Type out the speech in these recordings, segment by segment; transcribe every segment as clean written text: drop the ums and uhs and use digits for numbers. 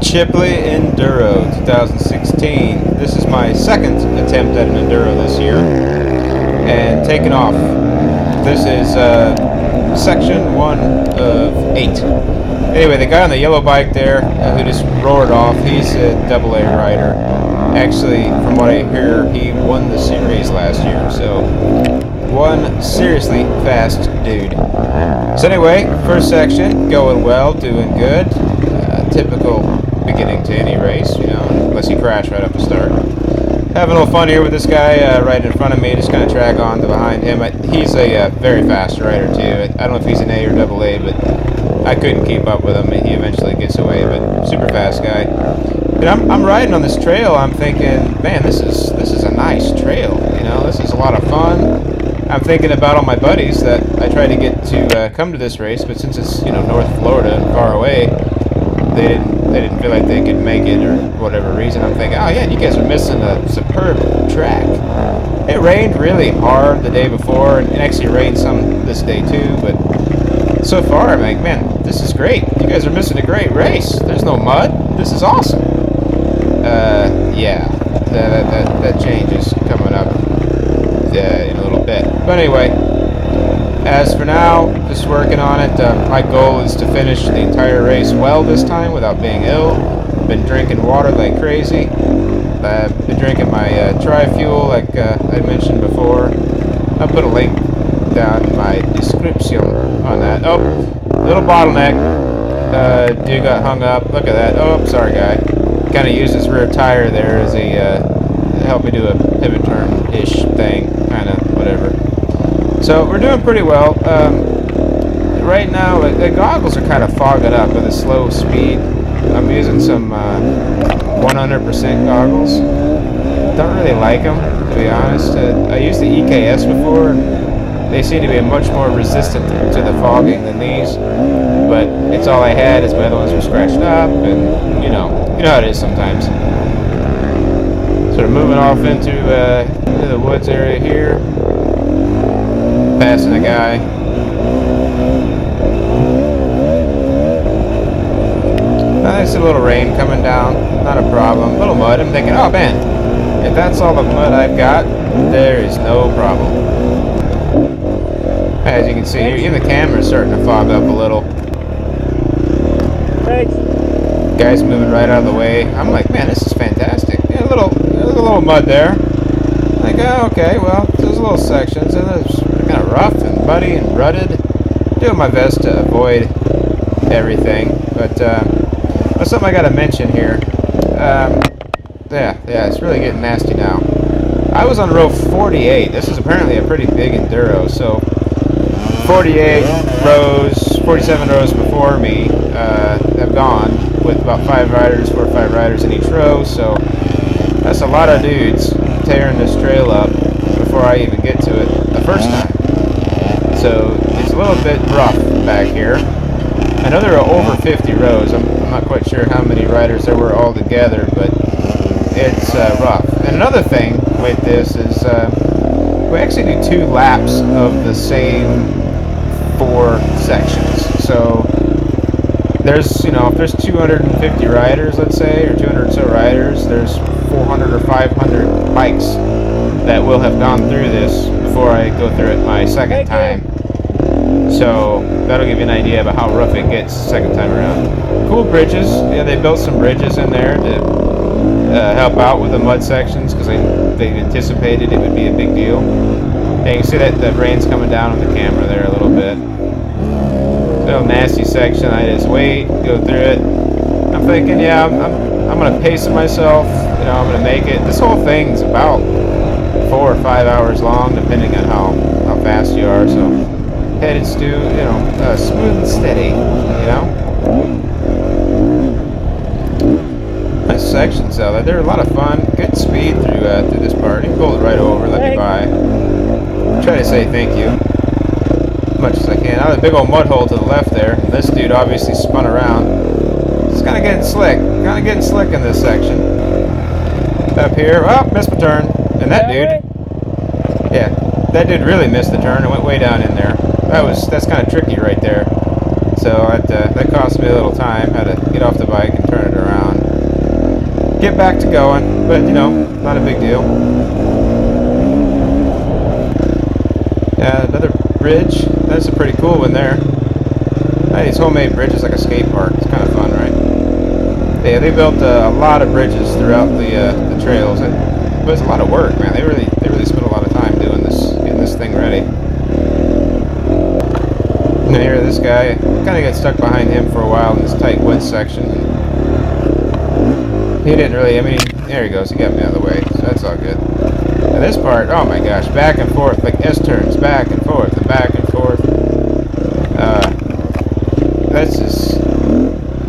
Chipley Enduro 2016. This is my second attempt at an Enduro this year, and taking off. This is section 1 of 8. Anyway, the guy on the yellow bike there who just roared off, he's a AA rider. Actually, from what I hear, he won the series last year, so one seriously fast dude. So anyway, first section, going well, doing good. Typical beginning to any race, you know, unless you crash right off the start. Having a little fun here with this guy right in front of me, just kind of drag on to behind him. He's a very fast rider too. I don't know if he's an A or AA, but I couldn't keep up with him. He eventually gets away, but super fast guy. And I'm riding on this trail. I'm thinking, man, this is a nice trail. You know, this is a lot of fun. I'm thinking about all my buddies that I tried to get to come to this race, but since it's, you know, North Florida and far away, they didn't feel like they could make it or whatever reason. I'm thinking, oh yeah, you guys are missing a superb track. It rained really hard the day before, and actually rained some this day too, but so far I'm like, man, this is great. You guys are missing a great race. There's no mud. This is awesome. Yeah, that change is coming up in a little bit. But anyway, as for now, just working on it. My goal is to finish the entire race well this time without being ill. Been drinking water like crazy. I've been drinking my tri-fuel like I mentioned before. I'll put a link down in my description on that. Oh, little bottleneck. Dude got hung up. Look at that. Oh, sorry guy. Kind of used his rear tire there as a help me do a pivot turn-ish thing. Kind of whatever. So we're doing pretty well. Right now, the goggles are kind of fogging up with a slow speed. I'm using some 100% goggles. Don't really like them, to be honest. I used the EKS before, and they seem to be much more resistant to the fogging than these. But it's all I had, as my other ones were scratched up, and you know how it is sometimes. So we're moving off into the woods area here. Passing a guy. Nice little rain coming down, not a problem. A little mud. I'm thinking, oh man, if that's all the mud I've got, there is no problem. As you can see here, even the camera's starting to fog up a little. Thanks. Guy's moving right out of the way. I'm like, man, this is fantastic. Yeah, there's a little mud there. Like, oh, okay, well, there's little sections, and there's kind of rough and muddy and rutted. Doing my best to avoid everything, but that's something I got to mention here. Yeah, it's really getting nasty now. I was on row 48. This is apparently a pretty big enduro, so 48 rows, 47 rows before me have gone with about 4 or 5 riders in each row, so that's a lot of dudes tearing this trail up before I even get to it the first time. So it's a little bit rough back here. I know there are over 50 rows. I'm not quite sure how many riders there were all together, but it's rough. And another thing with this is we actually do 2 laps of the same 4 sections. So there's, you know, if there's 250 riders, let's say, or 200 or so riders, there's 400 or 500 bikes that will have gone through this before I go through it my second time. So that'll give you an idea about how rough it gets the second time around. Cool bridges. Yeah, they built some bridges in there to help out with the mud sections because they anticipated it would be a big deal. And you can see that the rain's coming down on the camera there a little bit. Little nasty section. I just wait, go through it. I'm thinking, yeah, I'm gonna pace myself. You know, I'm gonna make it. This whole thing's about 4 or 5 hours long, depending on how fast you are. So headed to, you know, smooth and steady. You know, nice sections though. They're a lot of fun. Good speed through this part. You can pull it right over, let me by. Try to say thank you as much as I can. Now the big old mud hole to the left there. And this dude obviously spun around. It's kind of getting slick. Kind of getting slick in this section. Up here, oh, missed my turn. And that dude, yeah, that dude really missed the turn and went way down in there. That's kind of tricky right there. So that cost me a little time. Had to get off the bike and turn it around. get back to going, but you know, not a big deal. Yeah, another bridge. That's a pretty cool one there. These homemade bridges like a skate park. It's kind of fun, right? Yeah, they built a lot of bridges throughout the trails. It was a lot of work, man. They really spent a lot of time doing this, getting this thing ready. And here, this guy, kind of got stuck behind him for a while in this tight wet section. He didn't really, I mean, there he goes. He got me out of the way, so that's all good. And this part, oh my gosh, back and forth, like S-turns, back and forth, and back and forth. That's just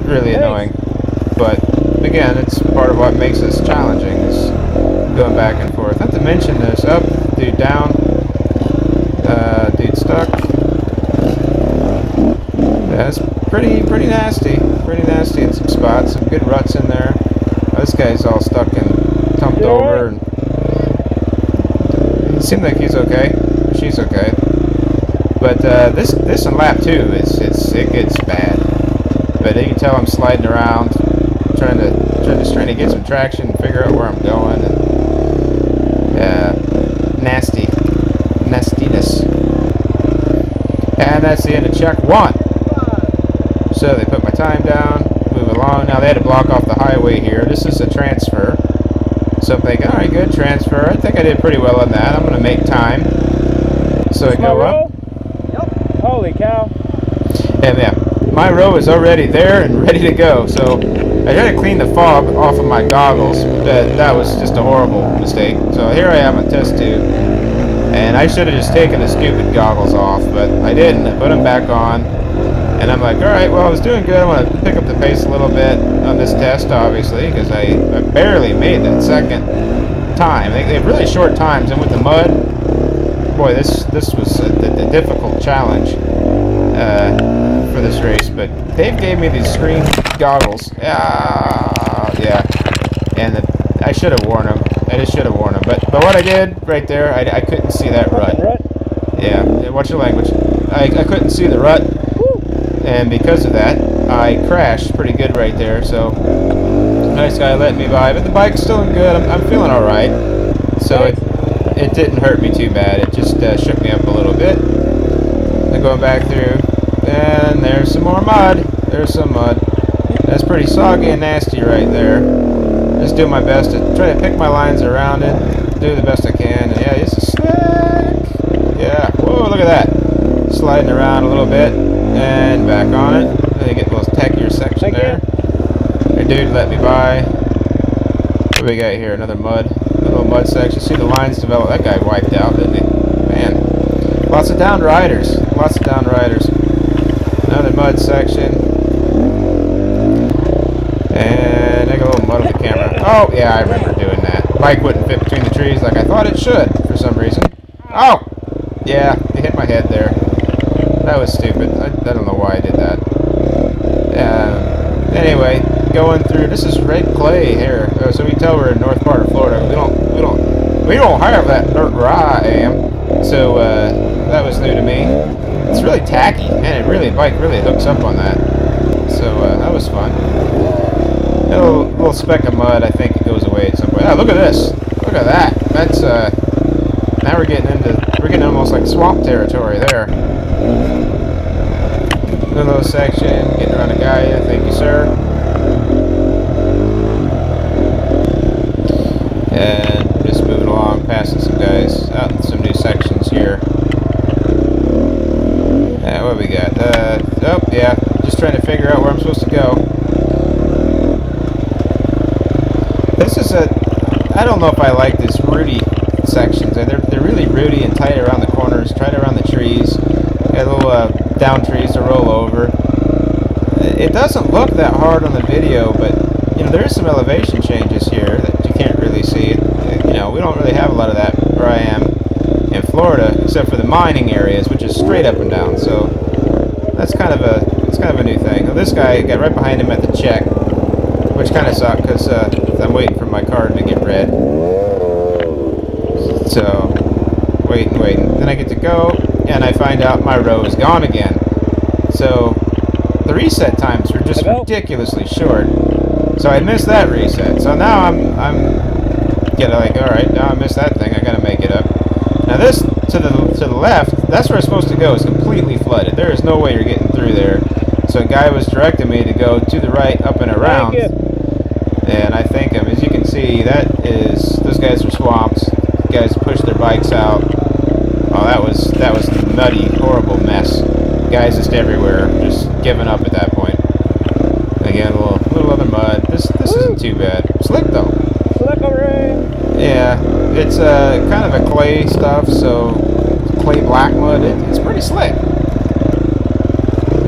really annoying. But again, it's part of what makes this challenging, is going back and forth. Not to mention this up, dude down, dude stuck. That's pretty nasty in some spots. Some good ruts in there. This guy's all stuck and tumped over, and it seemed like he's okay. She's okay. But this in lap 2 it gets bad. But you can tell I'm sliding around, trying to get some traction and figure out where I'm going. And nastiness. And that's the end of check 1. So they put my time down, move along. Now they had to block off the highway here. This is a transfer. So I'm thinking, alright, good transfer. I think I did pretty well on that. I'm going to make time. So I go up. Yep. Holy cow. And yeah, my row is already there and ready to go. So I tried to clean the fog off of my goggles. That was just a horrible mistake. So here I am on test 2. And I should have just taken the stupid goggles off, but I didn't. I put them back on. And I'm like, alright, well, I was doing good. I want to pick up the pace a little bit on this test, obviously, because I barely made that second time. They have really short times, and with the mud, boy, this was a difficult challenge for this race. But Dave gave me these screen goggles. Yeah. And I should have worn them. I just should have worn them. But what I did right there, I couldn't see that rut. Yeah, watch your language. I couldn't see the rut. And because of that, I crashed pretty good right there. So, nice guy letting me by. But the bike's still good. I'm feeling all right. So it didn't hurt me too bad. It just shook me up a little bit. Then going back through, and there's some more mud. There's some mud. That's pretty soggy and nasty right there. Just do my best to try to pick my lines around it. Do the best I can. And yeah, it's a slack. Yeah. Whoa, look at that. Sliding around a little bit. And back on it. Then you get a little tackier section there. Hey, dude, let me by. What do we got here? Another little mud section. See the lines develop. That guy wiped out, didn't he? Man. Lots of down riders. Another mud section. And I got a little mud on the camera. Oh, yeah, I remember doing that. Bike wouldn't fit between the trees like I thought it should for some reason. Oh! Yeah, it hit my head there. That was stupid. I don't know why I did that. Anyway, going through. This is red clay here, so we can tell we're in north part of Florida. We don't have that dirt where I am. So that was new to me. It's really tacky, and bike really hooks up on that. So that was fun. A little speck of mud. I think it goes away at some point. Oh, look at this. Look at that. That's now we're getting almost like swamp territory there. Little section, getting around a guy. Thank you, sir. And just moving along, passing some guys out in some new sections here. What do we got? Oh, yeah. Just trying to figure out where I'm supposed to go. This is I don't know if I like this rooty sections. They're really rooty and tight around the corners, tight around the trees. Got little down trees to roll over. It doesn't look that hard on the video, but you know, there is some elevation changes here that you can't really see. You know, we don't really have a lot of that where I am in Florida, except for the mining areas, which is straight up and down. So that's kind of a new thing. Now, this guy got right behind him at the check, which kind of sucked because I'm waiting for my card to get red. So waiting. Then I get to go, and I find out my row is gone again. So the reset times are just ridiculously short. So I missed that reset. So now I'm getting like, all right, now I missed that thing. I gotta make it up. Now this to the left, that's where it's supposed to go. It's completely flooded. There is no way you're getting through there. So a guy was directing me to go to the right, up and around. And I think him. As you can see, those guys are swamped. Guys pushed their bikes out. Oh, that was a nutty, horrible mess. Guys just everywhere, just giving up at that point. Again, a little other mud. This isn't too bad. Slick though. Slick over. Yeah, it's kind of a clay stuff, so clay black mud. It's pretty slick.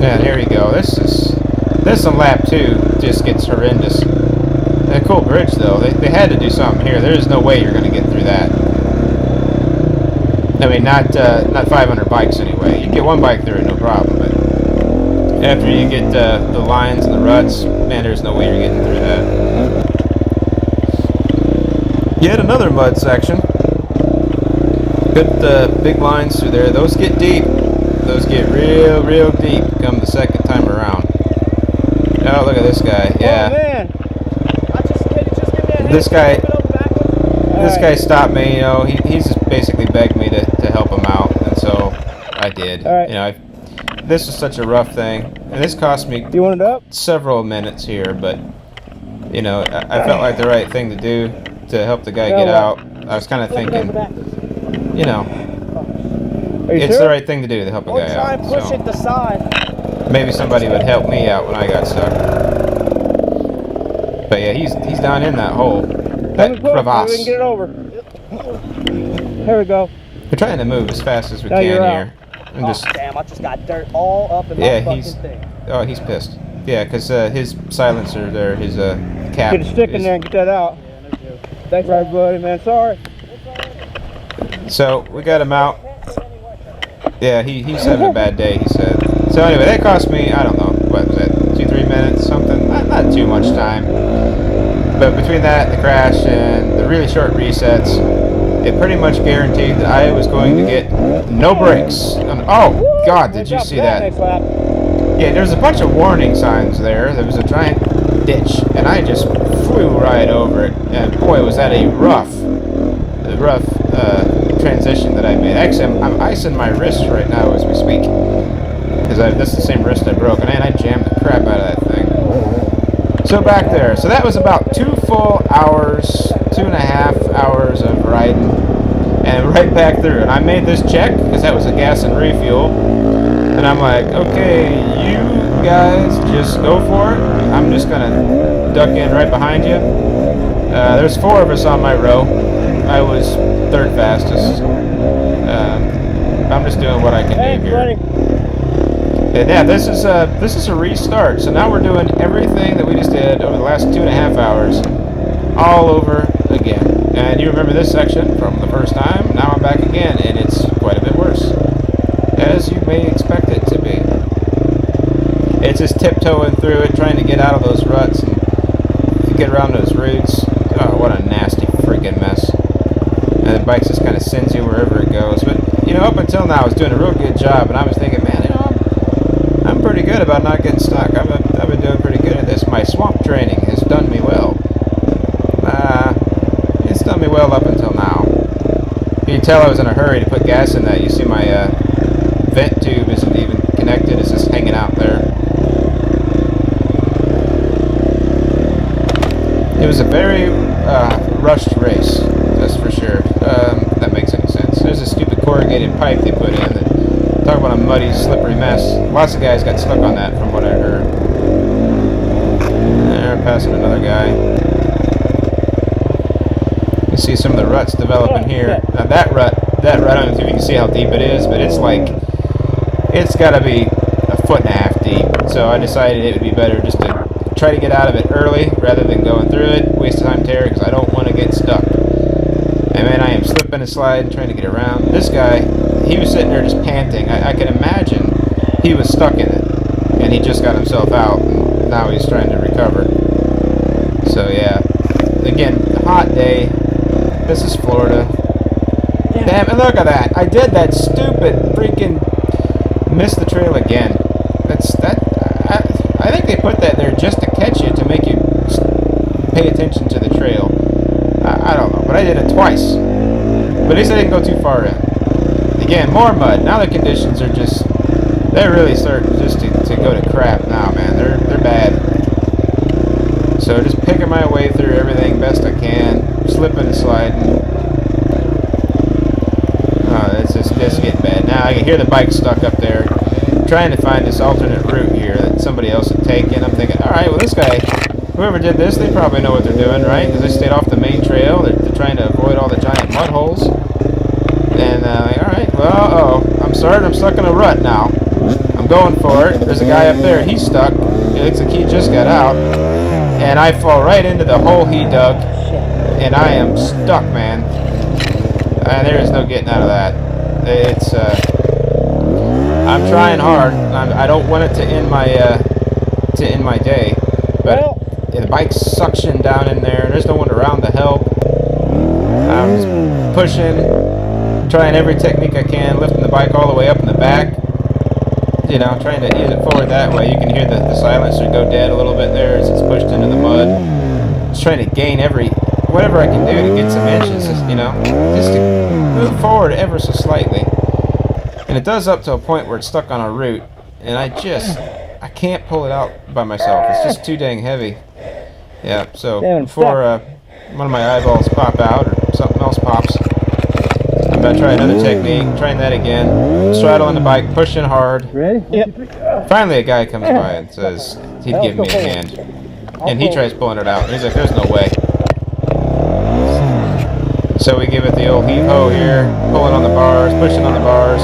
Yeah, here you go. This on lap 2 just gets horrendous. A cool bridge though. They had to do something here. There is no way you're going to get through that. I mean, not 500 bikes anyway. You get one bike through it, no problem. But after you get the lines and the ruts, man, there's no way you're getting through that. Yet another mud section. Good big lines through there. Those get deep. Those get real deep come the second time around. Oh, look at this guy. Yeah. Oh, man. This guy stopped me. You know, he's just basically begged me to help him out, and so I did. All right. You know, this was such a rough thing, and this cost me You want it up? several minutes here, but you know, I felt like the right thing to do to help the guy get out. I was kind of thinking, you know, it's the right thing to do to help a guy try out. and push So it to side. maybe somebody would help me out when I got stuck. But yeah, he's down in that hole. That crevasse. We can get it over. Here we go. We're trying to move as fast as we Now can you're here. out. And just, Damn, I just got dirt all up in yeah, my fucking thing. oh, he's pissed. Yeah, because his silencer there, his cap. Get a stick in there and get that out. Thanks, right, buddy, man. Sorry. So we got him out. Yeah, he's having a bad day, he said. So anyway, that cost me, I don't know, what was that, 2-3 minutes, something? Not too much time. But between that, the crash, and the really short resets, it pretty much guaranteed that I was going to get no brakes. And, oh, God, did you see that? Yeah, there's a bunch of warning signs there. There was a giant ditch, and I just flew right over it. And boy, was that a rough transition that I made. Actually, I'm icing my wrist right now as we speak. Because this is the same wrist I broke, and man, I jammed the crap out of that thing. So back there. So that was about 2 full hours, 2.5 hours of riding. And right back through. And I made this check, because that was a gas and refuel. And I'm like, okay, you guys just go for it. I'm just going to duck in right behind you. There's 4 of us on my row. I was 3rd fastest. I'm just doing what I can do here. And yeah, this is a restart. So now we're doing everything that we just did over the last 2.5 hours all over again. And you remember this section from the first time. Now I'm back again, and it's quite a bit worse, as you may expect it to be. It's just tiptoeing through it, trying to get out of those ruts and get around those roots. Oh, what a nasty freaking mess. And the bike just kind of sends you wherever it goes. But, you know, up until now, I was doing a real good job, and I was thinking, man, you know, I'm pretty good about not getting stuck. I've been doing pretty good at this. My swamp training has done me well. It's done me well up until now. You can tell I was in a hurry to put gas in that. You see my vent tube isn't even connected. It's just hanging out there. It was a very rushed race, that's for sure. That makes any sense. There's a stupid corrugated pipe they put in that, talk about a muddy, slippery mess. Lots of guys got stuck on that from what I heard. There, passing another guy. You see some of the ruts developing here. Now that rut, I don't know if you can see how deep it is, but it's got to be 1.5 foot deep. So I decided it would be better just to try to get out of it early rather than going through it. Waste of time, Terry, because I don't want to get stuck. And man, I am slipping and sliding, trying to get around. This guy, he was sitting there just panting. I can imagine he was stuck in it, and he just got himself out, and now he's trying to recover. So yeah, again, hot day. This is Florida. Damn, and look at that! I did that stupid freaking miss the trail again. I think they put that there just to catch you, to make you pay attention to the trail. I don't know, but I did it twice. But at least I didn't go too far in. Again, more mud. Now the conditions are just, they're really starting just to go to crap now, man. They're bad. So just picking my way through everything best I can, slipping and sliding. It's getting bad. Now I can hear the bike stuck up there, trying to find this alternate route here that somebody else had taken. I'm thinking, all right, well this guy, whoever did this, they probably know what they're doing, right? Because they stayed off the main trail. They're trying to avoid all the giant mud holes. And like, all right, well, I'm sorry, I'm stuck in a rut now. I'm going for it. There's a guy up there. He's stuck. It looks like he just got out. And I fall right into the hole he dug. And I am stuck, man. And there is no getting out of that. It's, I'm trying hard. I don't want it to end my day. But the bike's suction down in there. There's no one around to help. I'm just pushing, trying every technique I can, lifting the bike all the way up in the back. You know, trying to ease it forward that way. You can hear the silencer go dead a little bit there as it's pushed into the mud. Just trying to gain whatever I can do to get some inches, you know, just to move forward ever so slightly. And it does up to a point where it's stuck on a root, and I can't pull it out by myself. It's just too dang heavy. Yeah, so before one of my eyeballs pop out or something else pops, I'm going to try another technique, trying that again. Straddling the bike, pushing hard. Ready? Yep. Finally a guy comes by and says he'd give me a hand. And he tries pulling it out. And he's like, there's no way. So we give it the old heave-ho here, pulling on the bars, pushing on the bars.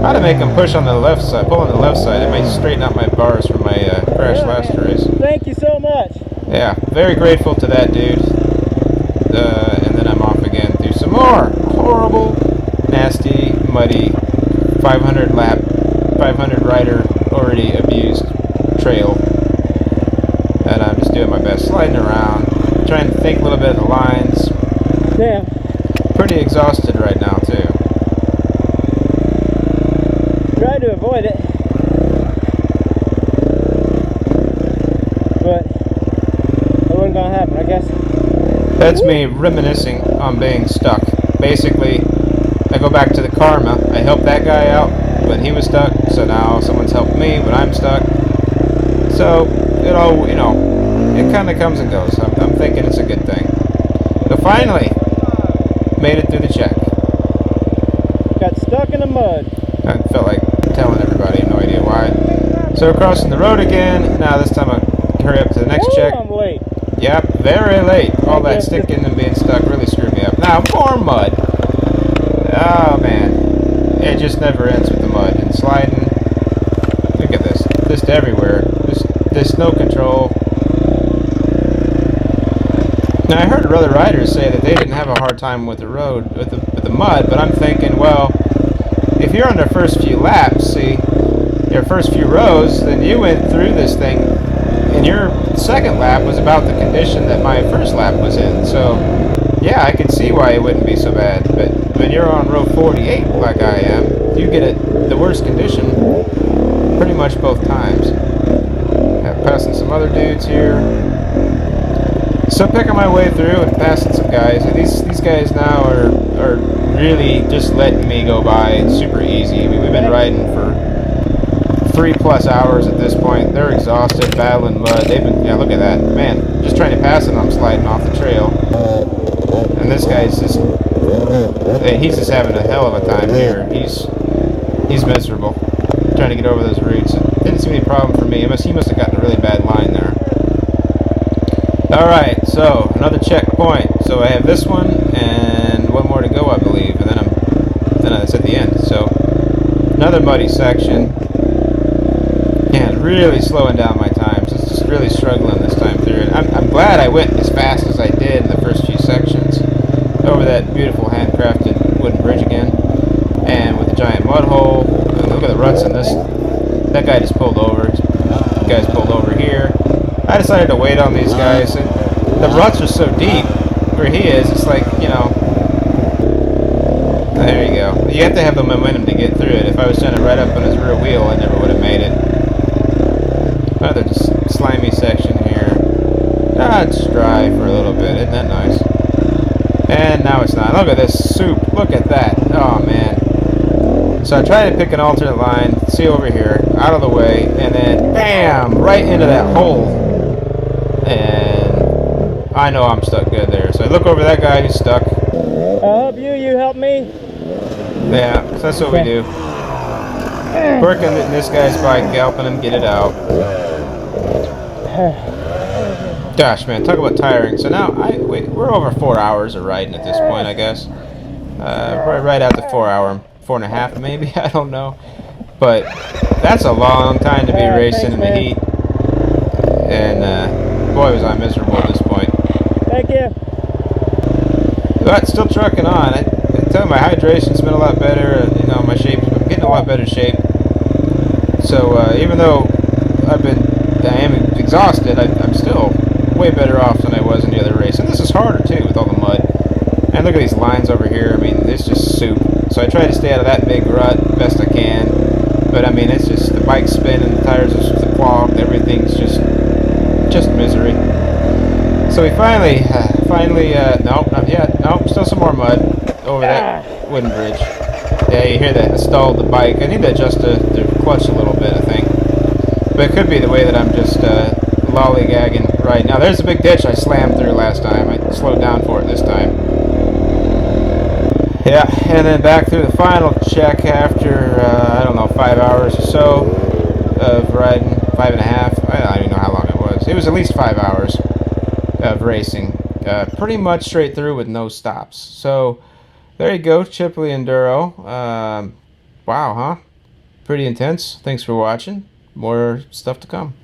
How to make them push on the left side, pull on the left side. It may straighten out my bars from my crash last race. Thank you so much. Yeah, very grateful to that dude. And then I'm off again through some more horrible, nasty, muddy, 500 rider, already abused trail. And I'm just doing my best, sliding around, trying to think a little bit of the lines. Yeah. Pretty exhausted right now too. Try to avoid it, but it wasn't gonna happen, I guess. That's me reminiscing on being stuck. Basically, I go back to the karma. I helped that guy out when he was stuck, so now someone's helped me when I'm stuck. So it all, you know, it kind of comes and goes. I'm thinking it's a good thing. So finally, made it through the check. Got stuck in the mud. I felt like telling everybody, no idea why. So we're crossing the road again. Now this time I hurry up to the next check. I'm late. Yep, very late. All that sticking and being stuck really screwed me up. Now more mud. Oh man, it just never ends with the mud and sliding. Look at this, just everywhere. There's no control. Now I heard other riders say that they didn't have a hard time with the road, with the mud, but I'm thinking, well, if you're on the first few laps, see, your first few rows, then you went through this thing, and your second lap was about the condition that my first lap was in. So, yeah, I could see why it wouldn't be so bad. But when you're on row 48, like I am, you get the worst condition pretty much both times. Passing some other dudes here. So picking my way through and passing some guys. These guys now are really just letting me go by. It's super easy. I mean, we've been riding for 3+ hours at this point. They're exhausted, battling mud. They've been, yeah, look at that. Man, just trying to pass them, I'm sliding off the trail. And this guy's just, he's just having a hell of a time here. He's miserable, trying to get over those roots. It didn't seem any problem for me. He must have gotten a really bad line there. Alright, so another checkpoint. So I have this one and one more to go, I believe, and then it's at the end. So another muddy section. And really slowing down my times. It's just really struggling this time through it. I'm glad I went as fast as I did in the first few sections over that beautiful handcrafted wooden bridge again, and with the giant mud hole. And look at the ruts in this. That guy just pulled over. The guy's pulled over here. I decided to wait on these guys, and the ruts are so deep where he is. It's like, you know, there you go. You have to have the momentum to get through it. If I was trying to ride up on his rear wheel, I never would have made it. Another just slimy section here. It's dry for a little bit. Isn't that nice? And now it's not. Look at this soup. Look at that. Oh, man. So I tried to pick an alternate line. See over here. Out of the way. And then, bam! Right into that hole. And I know I'm stuck good there. So I look over that guy who's stuck. I'll help you. You help me. Yeah, so that's what we do. Working in this guy's bike, helping him get it out. Gosh, man, talk about tiring. So now, we're over 4 hours of riding at this point, I guess. Right at the 4 hour, 4.5 maybe, I don't know. But that's a long time to be racing in the heat. And boy, was I miserable at this point. Thank you. But still trucking on. I tell you, my hydration's been a lot better. And, you know, my shape's been getting a lot better shape. So even though I am exhausted, I'm still way better off than I was in the other race. And this is harder too with all the mud. And look at these lines over here. I mean, it's just soup. So I try to stay out of that big rut best I can. But I mean, it's just the bike's spinning, the tires are clogged, everything's just misery. So we finally, nope, not yet. Nope, still some more mud over that wooden bridge. Yeah, you hear that? I stalled the bike. I need to adjust the clutch a little bit, I think. But it could be the way that I'm just lollygagging right now. There's a big ditch I slammed through last time. I slowed down for it this time. Yeah, and then back through the final check after, I don't know, 5 hours or so of riding. 5.5. I don't even know how long it was. It was at least 5 hours of racing. Pretty much straight through with no stops. So there you go, Chipley Enduro. Wow, huh? Pretty intense. Thanks for watching. More stuff to come.